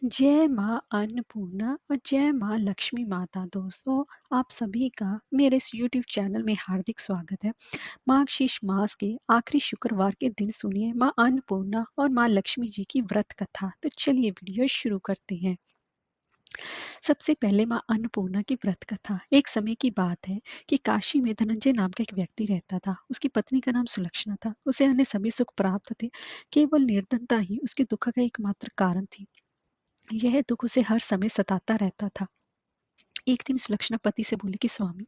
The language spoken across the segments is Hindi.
जय माँ अन्नपूर्णा और जय माँ लक्ष्मी माता। दोस्तों, आप सभी का मेरे इस यूट्यूब चैनल में हार्दिक स्वागत है। मार्गशीर्ष मास के आखिरी शुक्रवार के दिन सुनिए माँ अन्नपूर्णा और माँ लक्ष्मी जी की व्रत कथा। तो चलिए वीडियो शुरू करते हैं। सबसे पहले माँ अन्नपूर्णा की व्रत कथा। एक समय की बात है कि काशी में धनंजय नाम का एक व्यक्ति रहता था। उसकी पत्नी का नाम सुलक्षणा था। उसे अन्य सभी सुख प्राप्त थे, केवल निर्धनता ही उसके दुख का एकमात्र कारण थी। यह दुख उसे हर समय सताता रहता था। एक दिन सुलक्षणा पति से बोली कि स्वामी,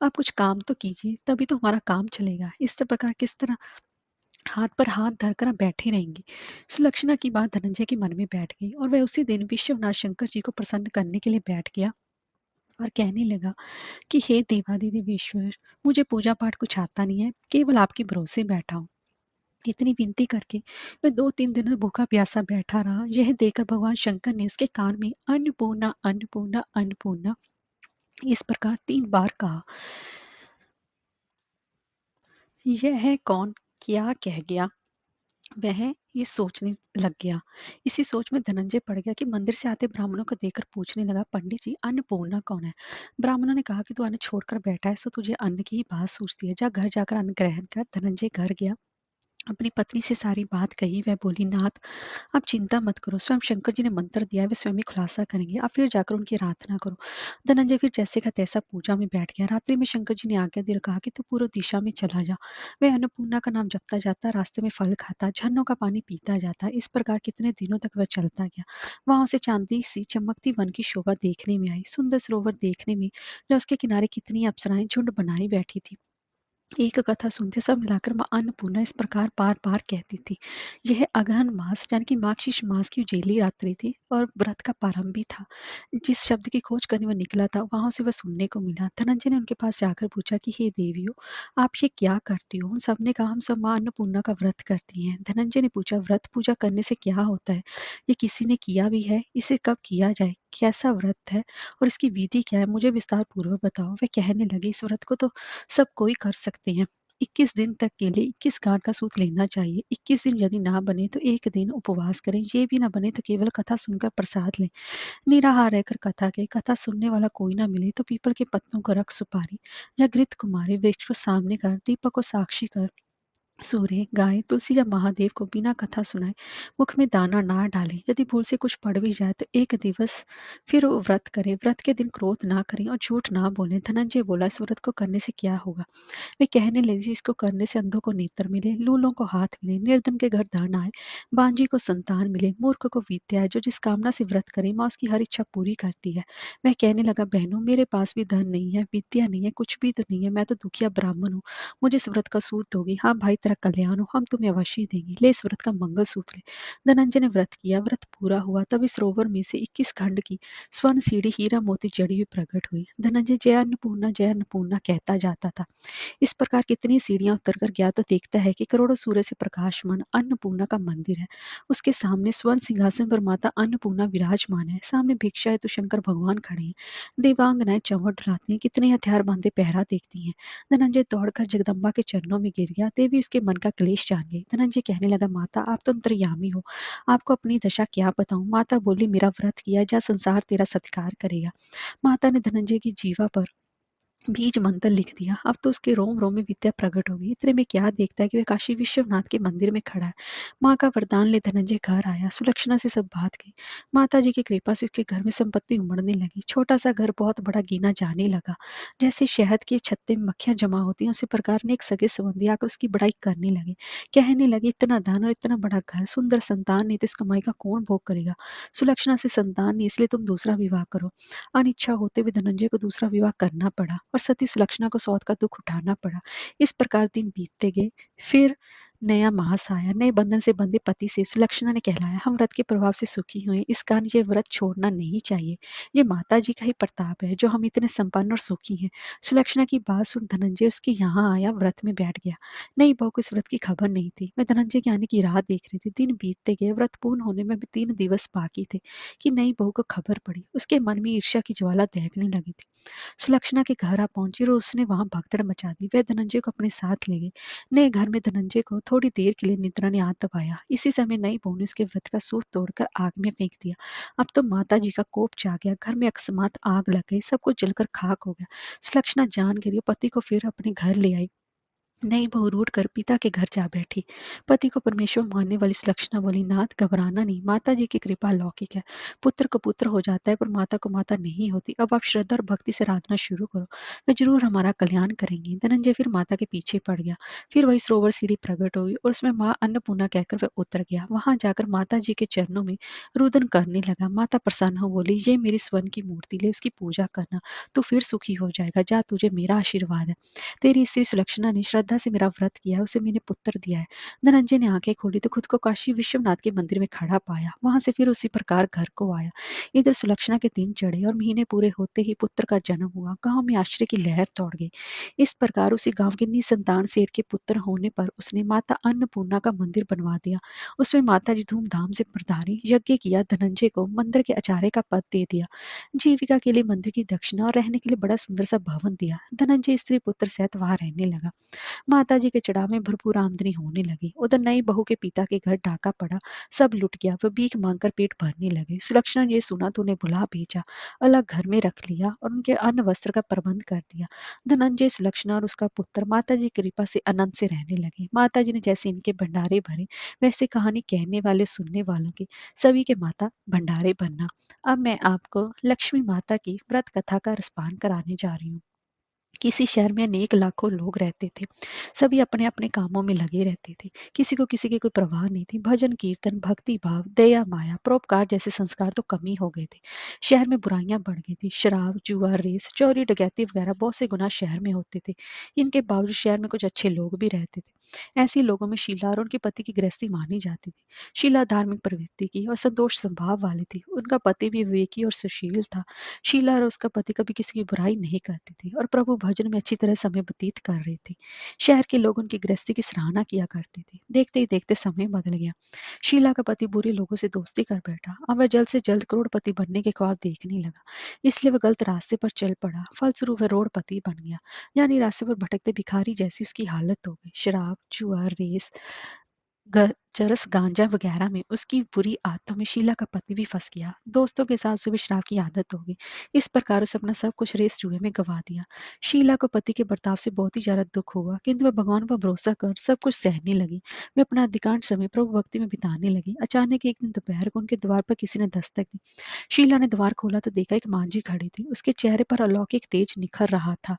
आप कुछ काम तो कीजिए, तभी तो हमारा काम चलेगा। इस प्रकार किस तरह हाथ पर हाथ धरकर आप बैठे रहेंगी। सुलक्षणा की बात धनंजय के मन में बैठ गई और वह उसी दिन विश्वनाथ शंकर जी को प्रसन्न करने के लिए बैठ गया और कहने लगा कि हे देवादिदेवेश्वर, मुझे पूजा पाठ कुछ आता नहीं है, केवल आपके भरोसे बैठा हूँ। इतनी विनती करके मैं 2-3 दिन भूखा प्यासा बैठा रहा। यह देखकर भगवान शंकर ने उसके कान में अन्नपूर्णा अन्नपूर्णा अन्नपूर्णा इस प्रकार 3 बार कहा। यह कौन क्या कह गया, वह ये सोचने लग गया। इसी सोच में धनंजय पड़ गया कि मंदिर से आते ब्राह्मणों को देखकर पूछने लगा, पंडित जी, अन्नपूर्णा कौन है? ब्राह्मणों ने कहा कि तू अन्न छोड़कर बैठा है, सो तुझे अन्न की ही बात सूझती है। जा घर जाकर अन्न ग्रहण कर। धनंजय घर गया, अपनी पत्नी से सारी बात कही। वह बोली, नाथ, आप चिंता मत करो, स्वयं शंकर जी ने मंत्र दिया है, वे स्वयं ही खुलासा करेंगे। आप फिर जाकर उनकी आराधना करो। धनंजय फिर जैसे का तैसा पूजा में बैठ गया। रात्रि में शंकर जी ने आज्ञा दी और कहा कि तू पूर्व दिशा में चला जा। वह अन्नपूर्णा का नाम जपता जाता, रास्ते में फल खाता, झरनों का पानी पीता जाता। इस प्रकार कितने दिनों तक वह चलता गया। वहां उसे चांदी सी चमकती वन की शोभा देखने में आई। सुंदर सरोवर देखने में, जो उसके किनारे कितनी अप्सराएं झुंड बनाई बैठी थी। एक कथा सुनते सब मिलाकर माँ अन्नपूर्णा इस प्रकार बार बार कहती थी। यह अगहन मास यानी कि मार्गशीर्ष मास की उजेली रात्रि थी और व्रत का प्रारंभ भी था। जिस शब्द की खोज करने वह निकला था, वहां से वह सुनने को मिला। धनंजय ने उनके पास जाकर पूछा कि हे देवियों, आप ये क्या करती हो? उन सबने कहा, हम सब माँ अन्नपूर्णा का व्रत करती हैं। धनंजय ने पूछा, व्रत पूजा करने से क्या होता है? ये किसी ने किया भी है? इसे कब किया जाए? कैसा व्रत है और इसकी विधि क्या है? मुझे विस्तार पूर्वक बताओ। वह कहने लगी, इस व्रत को तो सब कोई कर सकते हैं। 21 दिन तक के लिए 21 गांठ का सूत लेना चाहिए। 21 दिन यदि ना बने तो एक दिन उपवास करें। ये भी ना बने तो केवल कथा सुनकर प्रसाद लें। निराहार रहकर कथा के, कथा सुनने वाला कोई ना मिले तो पीपल के पत्तों को रख सुपारी या घृत कुमारी वृक्ष को सामने कर, दीपक को साक्षी कर, सूर्य, गाय, तुलसी या महादेव को बिना कथा सुनाए मुख में दाना ना डालें। यदि भूल से कुछ पड़ भी जाए तो एक दिवस फिर वो व्रत करें। व्रत के दिन क्रोध ना करें और झूठ ना बोलें। धनंजय बोला, इस व्रत को करने से क्या होगा? वे कहने लगी, इसको करने से अंधों को नेत्र मिले, लूलों को हाथ मिले, निर्धन के घर धन आए, बांझी को संतान मिले, मूर्ख को विद्या है। जो जिस कामना से व्रत करे, माँ उसकी हर इच्छा पूरी करती है। वह कहने लगा, बहनों, मेरे पास भी धन नहीं है, विद्या नहीं है, कुछ भी तो नहीं है। मैं तो दुखिया ब्राह्मण हूँ। मुझे इस व्रत का सूत दोगी? हाँ भाई, तेरा कल्याण हो, हम तुम्हें अवश्य देंगे। ले, इस व्रत का मंगल सूत्र ले। धनंजय ने व्रत किया। व्रत पूरा हुआ तब इस सरोवर में से 21 खंड की स्वर्ण सीढ़ी हीरा मोती जड़ी हुई प्रकट हुई। धनंजय जय अन्नपूर्णा कहता जाता था। इस प्रकार कितनी सीढ़ियां उतरकर गया तो देखता है कि करोड़ों सूर्य से प्रकाशमान अन्नपूर्णा का मंदिर है। उसके सामने स्वर्ण सिंहासन पर माता अन्नपूर्णा विराजमान है। सामने भिक्षा हेतु शंकर भगवान खड़े हैं। देवांगनाएं चौवट डलाती हैं, कितने हथियार बांधे पहरा देखती हैं। धनंजय दौड़कर जगदम्बा के चरणों में गिर गया। देवी उसके मन का क्लेश जान गई। धनंजय कहने लगा, माता, आप तो अंतर्यामी हो, आपको अपनी दशा क्या बताऊं? माता बोली, मेरा व्रत किया जा, संसार तेरा सत्कार करेगा। माता ने धनंजय की जीवा पर बीज मंत्र लिख दिया। अब तो उसके रोम रोम में विद्या प्रकट होगी। इतने में क्या देखता है कि वह काशी विश्वनाथ के मंदिर में खड़ा है। माँ का वरदान ले धनंजय घर आया। सुलक्षणा से सब बात की। माता जी की कृपा से उसके घर में संपत्ति उमड़ने लगी। छोटा सा घर बहुत बड़ा गिना जाने लगा। जैसे शहद के छत्ते में मक्खियां जमा होती हैं, उसी प्रकार ने एक सगे संबंधी आकर उसकी बड़ाई करने लगे। कहने लगे, इतना धन और इतना बड़ा घर, सुंदर संतान नहीं तो इस कमाई का कौन भोग करेगा? सुलक्षणा से संतान नहीं, इसलिए तुम दूसरा विवाह करो। अनिच्छा होते हुए धनंजय को दूसरा विवाह करना पड़ा और सती सुलक्षणा को सौत का दुख उठाना पड़ा। इस प्रकार दिन बीतते गए। फिर नया मास आया। नए बंधन से बंधे पति से सुलक्षणा ने कहलाया, हम व्रत के प्रभाव से सुखी हुए, इस कारण ये व्रत छोड़ना नहीं चाहिए। ये माता जी का ही प्रताप है जो हम इतने संपन्न और सुखी हैं। सुलक्षणा की बात सुन धनंजय उसके यहाँ आया, व्रत में बैठ गया। नई बहू को इस व्रत की खबर नहीं थी। मैं धनंजय के आने की राह देख रही थी। दिन बीतते गए। व्रत पूर्ण होने में भी 3 दिवस बाकी थे कि नई बहू को खबर पड़ी। उसके मन में ईर्ष्या की ज्वाला दहकने लगी थी। सुलक्षणा के घर आ पहुंची और उसने वहां भगदड़ मचा दी। वह धनंजय को अपने साथ ले गई। नए घर में धनंजय को थोड़ी देर के लिए निद्रा ने हाथ दबाया। इसी समय नई बहू ने उसके व्रत का सूत तोड़कर आग में फेंक दिया। अब तो माता जी का कोप जा गया, घर में अकस्मात आग लग गई, सब कुछ जलकर खाक हो गया। सुलक्षणा जान गई, पति को फिर अपने घर ले आई। नई बहू रूठ कर पिता के घर जा बैठी। पति को परमेश्वर मानने वाली सुलक्षणा बोली, नाथ घबराना नहीं, माता जी की कृपा लौकिक है। पुत्र को पुत्र हो जाता है पर माता को माता नहीं होती। अब आप श्रद्धा और भक्ति से आराधना शुरू करो, वे जरूर हमारा कल्याण करेंगी। धनंजय फिर माता के पीछे पड़ गया। फिर वही सरोवर सीढ़ी प्रकट हुई और उसमें माँ अन्नपूर्णा कहकर वह उतर गया। वहां जाकर माता जी के चरणों में रुदन करने लगा। माता प्रसन्न हो बोली, ये मेरी स्वर्ण की मूर्ति ले, उसकी पूजा करना, तू फिर सुखी हो जाएगा। जा, तुझे मेरा आशीर्वाद है। तेरी स्त्री सुलक्षणा ने श्रद्धा से मेरा व्रत किया है, उसे मैंने पुत्र दिया है। धनंजय ने आंखें खोली तो खुद को काशी विश्वनाथ के मंदिर में खड़ा पाया। वहां से फिर उसी प्रकार घर को आया। इधर सुलक्षणा के दिन चढ़े और महीने पूरे होते ही पुत्र का जन्म हुआ। गांव में आश्चर्य की लहर दौड़ गई। इस प्रकार उसी गांव के निसंतान सेठ के पुत्र होने पर उसने माता अन्नपूर्णा का मंदिर बनवा दिया। उसमें माता जी धूमधाम से पधारी, यज्ञ किया, धनंजय को मंदिर के आचार्य का पद दे दिया, जीविका के लिए मंदिर की दक्षिणा और रहने के लिए बड़ा सुंदर सा भवन दिया। धनंजय स्त्री पुत्र सहित वहां रहने लगा। माता जी के चढ़ाव में भरपूर आमदनी होने लगी। उधर नई बहू के पिता के घर डाका पड़ा, सब लुट गया। वह भीख मांगकर पेट भरने लगे। सुलक्षणा ने सुना तो उन्हें बुला भेजा, अलग घर में रख लिया और उनके अन्न वस्त्र का प्रबंध कर दिया। धनंजय, सुलक्षणा और उसका पुत्र माता जी की कृपा से आनंद से रहने लगे। माता जी ने जैसे इनके भंडारे भरे, वैसे कहानी कहने वाले सुनने वालों की सभी के माता भंडारे बनना। अब मैं आपको लक्ष्मी माता की व्रत कथा का रसपान कराने जा रही हूँ। किसी शहर में अनेक लाखों लोग रहते थे। सभी अपने अपने कामों में लगे रहते थे। किसी को किसी की कोई परवाह नहीं थी। भजन कीर्तन, भक्ति भाव, दया माया, परोपकार जैसे संस्कार तो कम ही हो गए थे। शहर में बुराइयां बढ़ गई थी। शराब, जुआ, रेस, चोरी, डकैती वगैरह बहुत से गुनाह शहर में होते थे। इनके बावजूद शहर में कुछ अच्छे लोग भी रहते थे। ऐसे लोगों में शीला और उनके पति की गृहस्थी मानी जाती थी। शीला धार्मिक प्रवृत्ति की और संतोष स्वभाव वाली थी। उनका पति भी विवेकी और सुशील था। शीला और उसका पति कभी किसी की बुराई नहीं करती थी और प्रभु भजन में अच्छी तरह समय व्यतीत कर रही थी। शहर के लोग उनकी गृहस्थी की सराहना किया करते थे। देखते ही देखते समय बदल गया। शीला का पति बुरे लोगों से दोस्ती कर बैठा। अब वह जल्द से जल्द करोड़पति बनने के ख्वाब देखने लगा, इसलिए वह गलत रास्ते पर चल पड़ा। फलस्वरूप वह रोड़पति बन गया, यानी रास्ते पर भटकते भिखारी जैसी उसकी हालत हो गई। शराब, जुआ, रेस, चरस, गांजा वगैरह में उसकी बुरी आदतों में शीला का पति भी फंस गया। दोस्तों के साथ उसे भी शराब की आदत हो गई। इस प्रकार उसे अपना सब कुछ रेस जुए में गवा दिया। शीला को पति के बर्ताव से बहुत ही ज्यादा दुख हुआ, किंतु वह भगवान पर भरोसा कर सब कुछ सहने लगी। वे अपना अधिकांश समय प्रभु भक्ति में बिताने लगी। अचानक एक दिन दोपहर को उनके द्वार पर किसी ने दस्तक दी। शीला ने द्वार खोला तो देखा एक मांझी खड़ी थी। उसके चेहरे पर अलौकिक तेज निखर रहा था।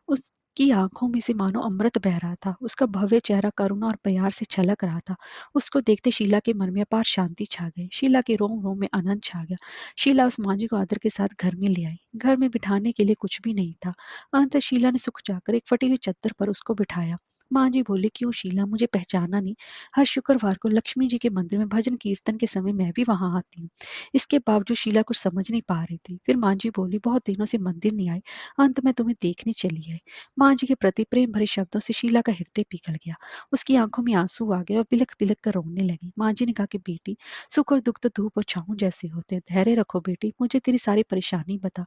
उसकी आंखों में से मानो अमृत बह रहा था। उसका भव्य चेहरा करुणा और प्यार से छलक रहा था। उसको देखते शीला के मन में अपार शांति छा गई। शीला के रोम रोम में आनंद छा गया। शीला उस मांझी को आदर के साथ घर में ले आई। घर में बिठाने के लिए कुछ भी नहीं था। अंत शीला ने सुख जाकर एक फटी हुई चद्दर पर उसको बिठाया। मांझी बोली, क्यों शीला, मुझे पहचाना नहीं? हर शुक्रवार को लक्ष्मी जी के मंदिर में भजन कीर्तन के समय मैं भी वहां आती हूँ। इसके बावजूद शीला कुछ समझ नहीं पा रही थी। फिर मांझी बोली, बहुत दिनों से मंदिर नहीं आई, अंत में तुम्हें देखने चली आई। मांझी के प्रति प्रेम भरे शब्दों से शीला का हृदय पिघल गया। उसकी आंखों में आंसू आ गए और बिलख बिलख कर रोने लगी। माँ जी ने कहा कि बेटी, सुख और दुख तो धूप और छांव जैसे होते हैं, धैर्य रखो बेटी, मुझे तेरी सारी परेशानी बता।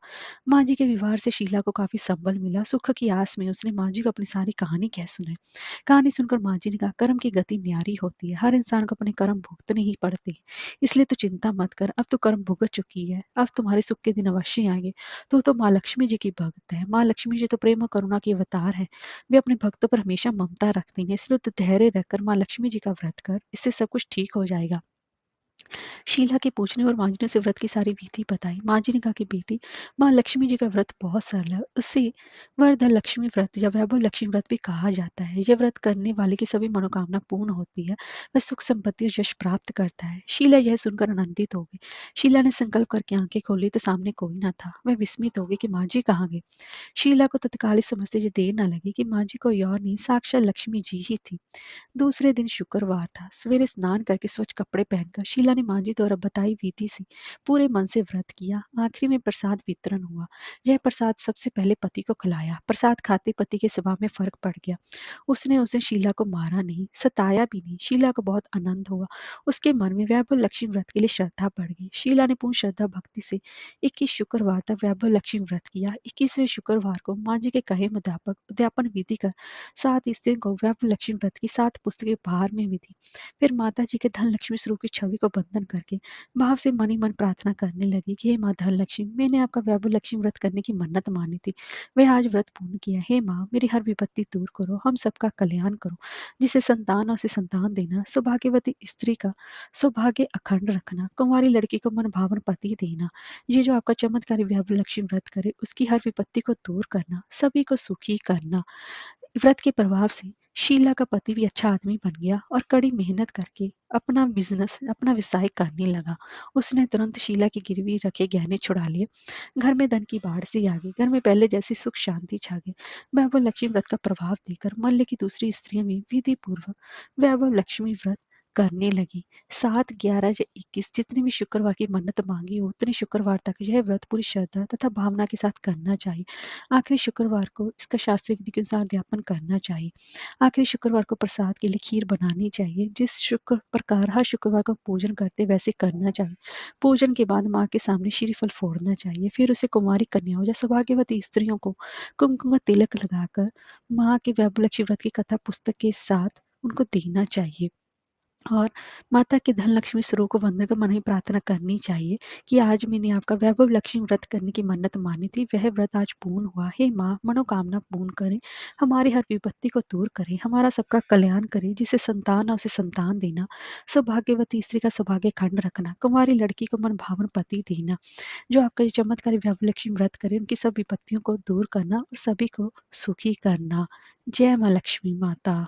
माँ जी के व्यवहार से शीला को काफी संबल मिला। सुख की आस में उसने माँ जी को अपनी सारी कहानी कह सुनाई। कहानी सुनकर माँ जी ने कहा, कर्म की गति न्यारी होती है, हर इंसान को अपने कर्म भुगतने ही पड़ते हैं, इसलिए तू चिंता मत कर, अब तो कर्म भुगत चुकी है, अब तुम्हारे सुख के दिन अवश्य आएंगे। तू तो माँ लक्ष्मी जी की भक्त है। माँ लक्ष्मी जी तो प्रेम और करुणा के अवतार है। वे अपने भक्तों पर हमेशा ममता रखती हैं, इसलिए तो धैर्य रखकर माँ लक्ष्मी जी का व्रत कर, इससे सब कुछ ठीक हो जाएगा। शीला के पूछने और माँ जी ने उसे व्रत की सारी विधि बताई। माँ जी ने कहा कि बेटी, माँ लक्ष्मी जी का व्रत बहुत सरल है, उससे वरदा लक्ष्मी व्रत या वैभव लक्ष्मी व्रत भी कहा जाता है। यह व्रत करने वाले की सभी मनोकामना पूर्ण होती है, वह सुख संपत्ति और यश प्राप्त करता है। शीला यह सुनकर आनंदित हो गई। शीला ने संकल्प करके आंखें खोली तो सामने कोई न था। वह विस्मित हो गई कि माँ जी कहाँ गए। शीला को तत्काल इस समझते हुए देर न लगी कि माँ जी को और नहीं, साक्षात लक्ष्मी जी ही थी। दूसरे दिन शुक्रवार था। सवेरे स्नान करके स्वच्छ कपड़े पहनकर शीला ने ने माँ जी द्वारा बताई विधि से पूरे मन से व्रत किया। आखिरी में प्रसाद वितरण हुआ। यह प्रसाद सबसे पहले पति को खिलाया। प्रसाद खाते पति के स्वभाव में फर्क पड़ गया। उसने उसे शीला को मारा नहीं, सताया भी नहीं। शीला को बहुत आनंद हुआ। उसके मन में वैभव लक्ष्मी व्रत के लिए श्रद्धा बढ़ गई। शीला ने पूर्ण श्रद्धा भक्ति से 21 शुक्रवार तक वैभव लक्ष्मी व्रत किया। 21वें शुक्रवार को माँ जी के कहे मुताबिक उद्यापन विधि कर 7 स्त्रियों को वैभव लक्ष्मी व्रत की 7 पुस्तकें उपहार में विधि। फिर माता जी के धन लक्ष्मी स्वरूप की छवि को बंधन करके भाव से मन ही मन प्रार्थना करने लगी कि हे माँ धन लक्ष्मी, मैंने आपका वैभव लक्ष्मी व्रत करने की मन्नत मानी थी, वह आज व्रत पूर्ण किया। हे माँ, मेरी हर विपत्ति दूर करो, हम सबका कल्याण करो, जिसे संतान और उसे संतान देना, सौभाग्यवती स्त्री का सौभाग्य अखंड रखना, कुंवारी लड़की को मन भावन पति देना। ये जो आपका चमत्कारी वैभव लक्ष्मी व्रत करे, उसकी हर विपत्ति को दूर करना, सभी को सुखी करना। व्रत के प्रभाव से शीला का पति भी अच्छा आदमी बन गया और कड़ी मेहनत करके अपना बिजनेस, अपना व्यवसाय करने लगा। उसने तुरंत शीला की गिरवी रखे गहने छुड़ा लिए। घर में धन की बाढ़ सी आ गई। घर में पहले जैसी सुख शांति छा गई। वैभव लक्ष्मी व्रत का प्रभाव देकर मल्ल की दूसरी स्त्रियां भी विधि पूर्वक वैभव लक्ष्मी व्रत करने लगी। 7, 11 या 21 जितने भी शुक्रवार की मन्नत मांगी हो, उतने शुक्रवार तक यह व्रत पूरी श्रद्धा तथा भावना के साथ करना चाहिए। आखिरी शुक्रवार को इसका शास्त्रीय विधि के अनुसार अध्यापन करना चाहिए। आखिरी शुक्रवार को प्रसाद के लिए खीर बनानी चाहिए। जिस शुक्र प्रकार हर शुक्रवार को पूजन करते वैसे करना चाहिए। पूजन के बाद माँ के सामने श्रीफल फोड़ना चाहिए। फिर उसे कुमारी कन्याओं या सौभाग्यवती स्त्रियों को कुमकुम तिलक लगाकर माँ के वैभव लक्ष्मी व्रत की कथा पुस्तक के साथ उनको देना चाहिए। और माता के धन लक्ष्मी स्वरूप को वंदन कर मन ही प्रार्थना करनी चाहिए कि आज मैंने आपका वैभव लक्ष्मी व्रत करने की मन्नत मानी थी, वह व्रत आज पूर्ण हुआ। हे माँ, मनोकामना पूर्ण करें, हमारी हर विपत्ति को दूर करें, हमारा सबका कल्याण करें, जिसे संतान और उसे संतान देना, सौभाग्यवती स्त्री का सौभाग्य खंड रखना, कुंवारी लड़की को मन भावन पति देना। जो आपका ये चमत्कारी वैभव लक्ष्मी व्रत करे, उनकी सब विपत्तियों को दूर करना और सभी को सुखी करना। जय माँ लक्ष्मी माता।